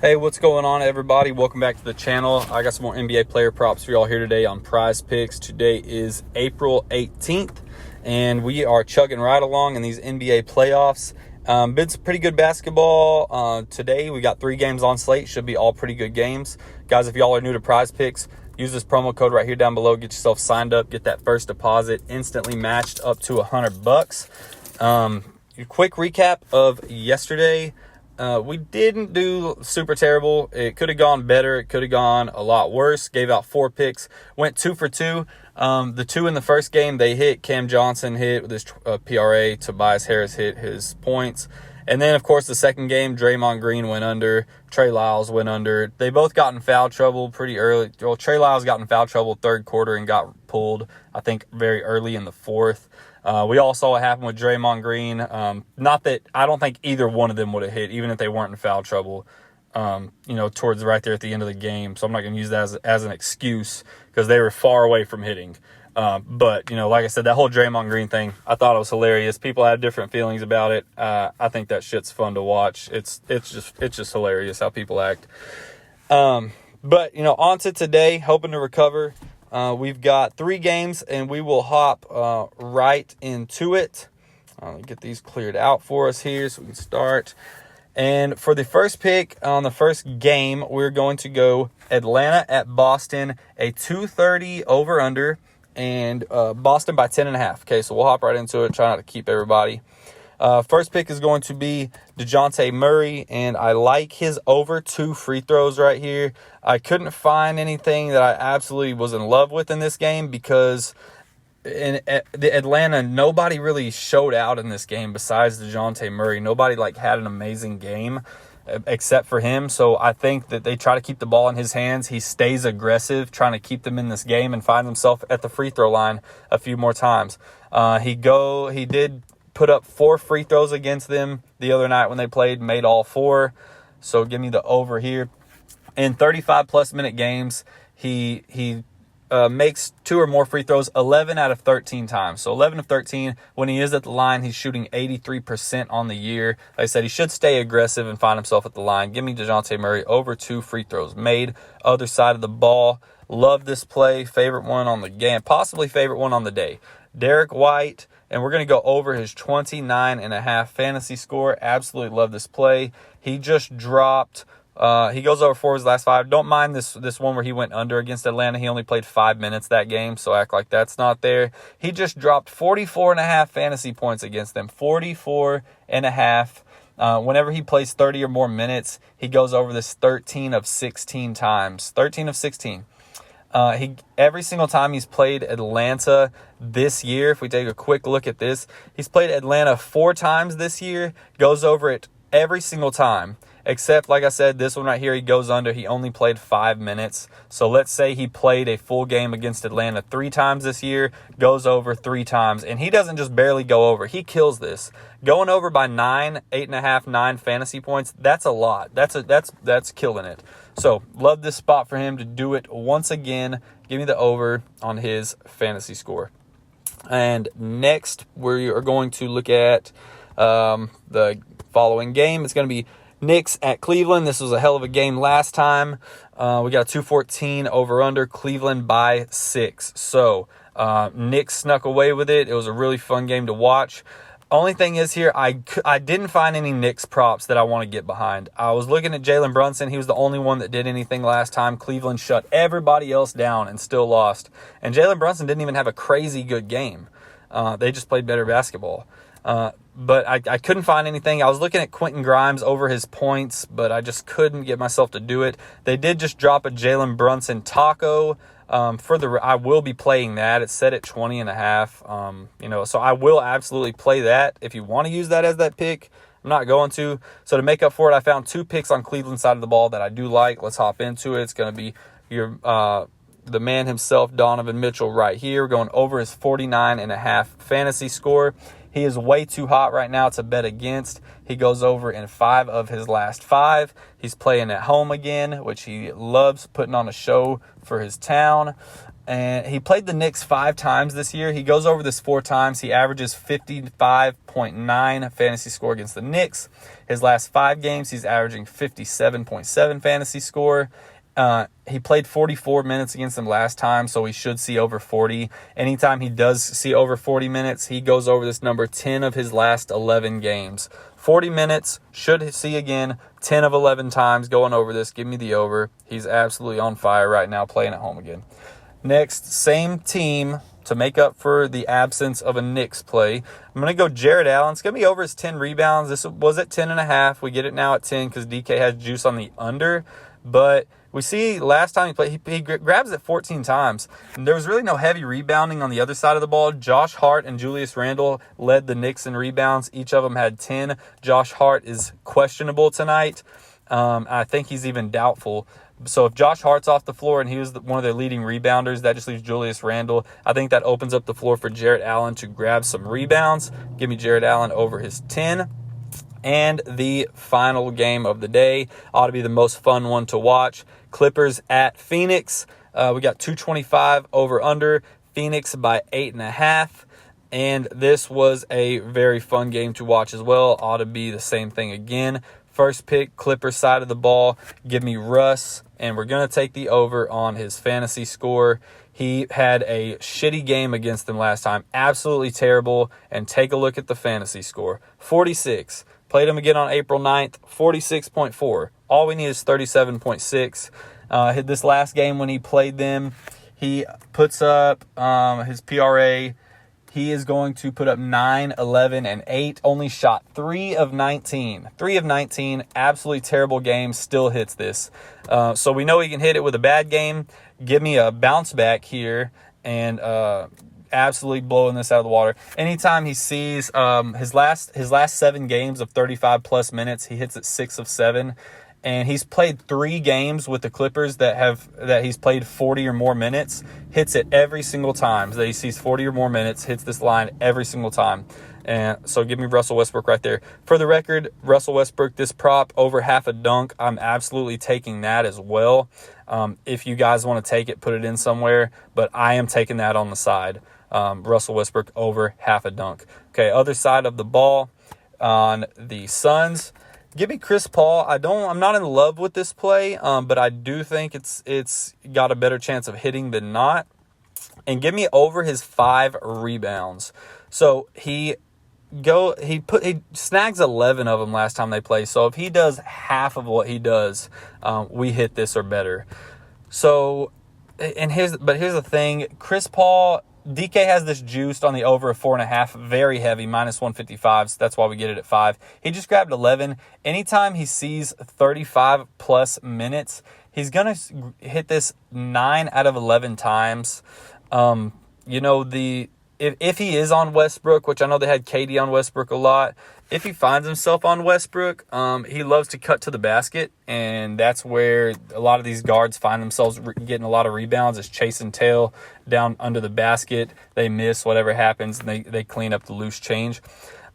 Hey, what's going on, everybody? Welcome back to the channel. I got some more NBA player props for y'all here today on PrizePicks. Today is April 18th, and we are chugging right along in these NBA playoffs. Been some pretty good basketball. Today, we got 3 games on slate. Should be all pretty good games. Guys, if y'all are new to PrizePicks, use this promo code right here down below. Get yourself signed up. Get that first deposit instantly matched up to $100. Quick recap of yesterday. We didn't do super terrible. It could have gone better. It could have gone a lot worse. Gave out 4 picks. Went 2 for 2. The 2 in the first game, they hit. Cam Johnson hit with his PRA. Tobias Harris hit his points. And then, of course, the second game, Draymond Green went under. Trey Lyles went under. They both got in foul trouble pretty early. Well, Trey Lyles got in foul trouble third quarter and got pulled, I think, very early in the fourth. We all saw what happened with Draymond Green. Not that I don't think either one of them would have hit, even if they weren't in foul trouble, towards right there at the end of the game. So I'm not going to use that as an excuse because they were far away from hitting. But like I said, that whole Draymond Green thing, I thought it was hilarious. People had different feelings about it. I think that shit's fun to watch. It's just hilarious how people act. But on to today, hoping to recover. We've got 3 games, and we will hop right into it. Let me get these cleared out for us here so we can start. And for the first pick on the first game, we're going to go Atlanta at Boston, a 230 over-under, and Boston by 10.5. Okay, so we'll hop right into it, try not to keep everybody. First pick is going to be DeJounte Murray, and I like his over 2 free throws right here. I couldn't find anything that I absolutely was in love with in this game because in Atlanta, nobody really showed out in this game besides DeJounte Murray. Nobody had an amazing game except for him. So I think that they try to keep the ball in his hands. He stays aggressive, trying to keep them in this game and find himself at the free throw line a few more times. He did put up 4 free throws against them the other night when they played, made all 4. So give me the over here. In 35-plus minute games, he makes 2 or more free throws 11 out of 13 times. So 11 of 13. When he is at the line, he's shooting 83% on the year. Like I said, he should stay aggressive and find himself at the line. Give me DeJounte Murray over 2 free throws made. Other side of the ball. Love this play. Favorite one on the game. Possibly favorite one on the day. Derek White. And we're going to go over his 29.5 fantasy score. Absolutely love this play. He just dropped. He goes over 4 of his last 5. Don't mind this one where he went under against Atlanta. He only played 5 minutes that game, so act like that's not there. He just dropped 44.5 fantasy points against them. 44.5. Whenever he plays 30 or more minutes, he goes over this 13 of 16 times. 13 of 16. Every single time he's played Atlanta this year, if we take a quick look at this, he's played Atlanta 4 times this year, goes over it every single time. Except, like I said, this one right here, he goes under. He only played 5 minutes. So let's say he played a full game against Atlanta 3 times this year, goes over 3 times. And he doesn't just barely go over. He kills this. Going over by 9 fantasy points, that's a lot. That's killing it. So love this spot for him to do it once again. Give me the over on his fantasy score. And next, we are going to look at the following game. It's going to be Knicks at Cleveland. This was a hell of a game last time. We got a 214 over-under, Cleveland by 6. So Knicks snuck away with it. It was a really fun game to watch. Only thing is here, I didn't find any Knicks props that I want to get behind. I was looking at Jalen Brunson. He was the only one that did anything last time. Cleveland shut everybody else down and still lost. And Jalen Brunson didn't even have a crazy good game. They just played better basketball. But I couldn't find anything. I was looking at Quentin Grimes over his points, but I just couldn't get myself to do it. They did just drop a Jalen Brunson taco. I will be playing that. It's set at 20.5. So I will absolutely play that. If you want to use that as that pick, I'm not going to. So to make up for it, I found 2 picks on Cleveland side of the ball that I do like. Let's hop into it. It's going to be the man himself, Donovan Mitchell, right here. We're going over his 49.5 fantasy score. He is way too hot right now to bet against. He goes over in 5 of his last 5. He's playing at home again, which he loves, putting on a show for his town. And he played the Knicks 5 times this year. He goes over this 4 times. He averages 55.9 fantasy score against the Knicks. His last 5 games, he's averaging 57.7 fantasy score. He played 44 minutes against them last time, so he should see over 40. Anytime he does see over 40 minutes, he goes over this number 10 of his last 11 games. 40 minutes, should see again, 10 of 11 times going over this. Give me the over. He's absolutely on fire right now, playing at home again. Next, same team to make up for the absence of a Knicks play. I'm going to go Jared Allen. It's going to be over his 10 rebounds. This was at 10.5. We get it now at 10 because DK has juice on the under. But we see last time he played, he grabs it 14 times. And there was really no heavy rebounding on the other side of the ball. Josh Hart and Julius Randle led the Knicks in rebounds. Each of them had 10. Josh Hart is questionable tonight. I think he's even doubtful. So if Josh Hart's off the floor and he was one of their leading rebounders, that just leaves Julius Randle. I think that opens up the floor for Jared Allen to grab some rebounds. Give me Jared Allen over his 10. And the final game of the day ought to be the most fun one to watch. Clippers at Phoenix. We got 225 over under. Phoenix by 8.5. And this was a very fun game to watch as well. Ought to be the same thing again. First pick, Clippers side of the ball. Give me Russ. And we're going to take the over on his fantasy score. He had a shitty game against them last time. Absolutely terrible. And take a look at the fantasy score. 46. Played him again on April 9th. 46.4. All we need is 37.6. Hit this last game when he played them. He puts up his PRA. He is going to put up 9, 11, and 8. Only shot 3 of 19. 3 of 19. Absolutely terrible game. Still hits this. So we know he can hit it with a bad game. Give me a bounce back here and absolutely blowing this out of the water. Anytime he sees his last 7 games of 35-plus minutes, he hits it 6 of 7. And he's played 3 games with the Clippers that he's played 40 or more minutes. Hits it every single time that he sees 40 or more minutes. Hits this line every single time. And so give me Russell Westbrook right there. For the record, Russell Westbrook, this prop over half a dunk. I'm absolutely taking that as well. If you guys want to take it, put it in somewhere. But I am taking that on the side. Russell Westbrook over half a dunk. Okay, other side of the ball on the Suns. Give me Chris Paul. I'm not in love with this play, but I do think it's got a better chance of hitting than not. And give me over his 5 rebounds. So he snags 11 of them last time they play. So if he does half of what he does, we hit this or better. So here's the thing, Chris Paul. DK has this juiced on the over of 4.5, very heavy, minus 155, so that's why we get it at 5. He just grabbed 11. Anytime he sees 35-plus minutes, he's going to hit this 9 out of 11 times. If he is on Westbrook, which I know they had KD on Westbrook a lot, if he finds himself on Westbrook, he loves to cut to the basket, and that's where a lot of these guards find themselves getting a lot of rebounds, is chasing tail down under the basket. They miss, whatever happens, and they clean up the loose change.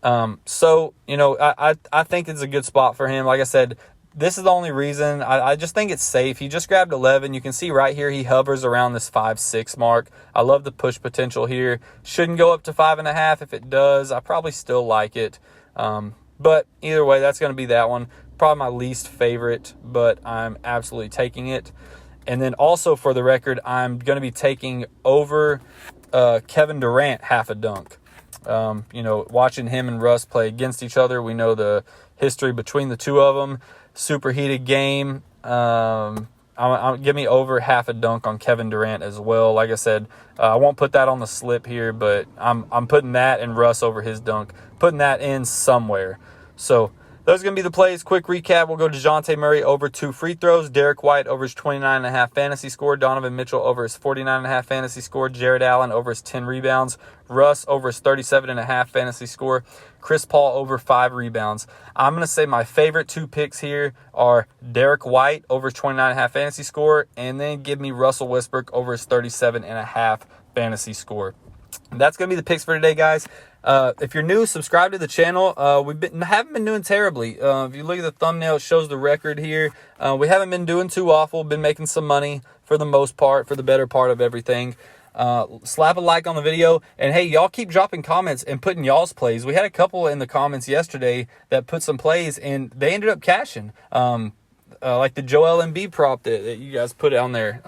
I think it's a good spot for him. Like I said, this is the only reason. I just think it's safe. He just grabbed 11. You can see right here he hovers around this 5-6 mark. I love the push potential here. Shouldn't go up to 5.5. If it does, I probably still like it. But either way, that's going to be that one. Probably my least favorite, but I'm absolutely taking it. And then also for the record, I'm going to be taking over Kevin Durant half a dunk. Watching him and Russ play against each other, we know the history between the two of them. Super heated game. Give me over half a dunk on Kevin Durant as well. Like I said, I won't put that on the slip here, but I'm putting that and Russ over his dunk. Putting that in somewhere. So those are going to be the plays. Quick recap. We'll go DeJounte Murray over 2 free throws. Derek White over his 29.5 fantasy score. Donovan Mitchell over his 49.5 fantasy score. Jared Allen over his 10 rebounds. Russ over his 37.5 fantasy score. Chris Paul over 5 rebounds. I'm going to say my favorite 2 picks here are Derek White over his 29.5 fantasy score, and then give me Russell Westbrook over his 37.5 fantasy score. That's going to be the picks for today, guys. If you're new, subscribe to the channel. Haven't been doing terribly. If you look at the thumbnail, it shows the record here. We haven't been doing too awful. Been making some money for the most part, for the better part of everything. Slap a like on the video, and hey, y'all keep dropping comments and putting y'all's plays. We had a couple in the comments yesterday that put some plays, and they ended up cashing. Like the Joel Embiid prop that you guys put on there.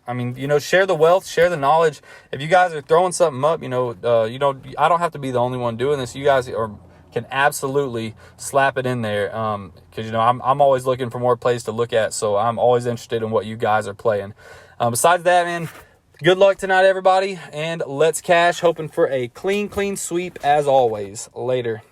I mean, share the wealth, share the knowledge. If you guys are throwing something up, I don't have to be the only one doing this. You guys can absolutely slap it in there. Because I'm always looking for more plays to look at, so I'm always interested in what you guys are playing. Besides that, man, good luck tonight, everybody, and let's cash. Hoping for a clean sweep as always. Later.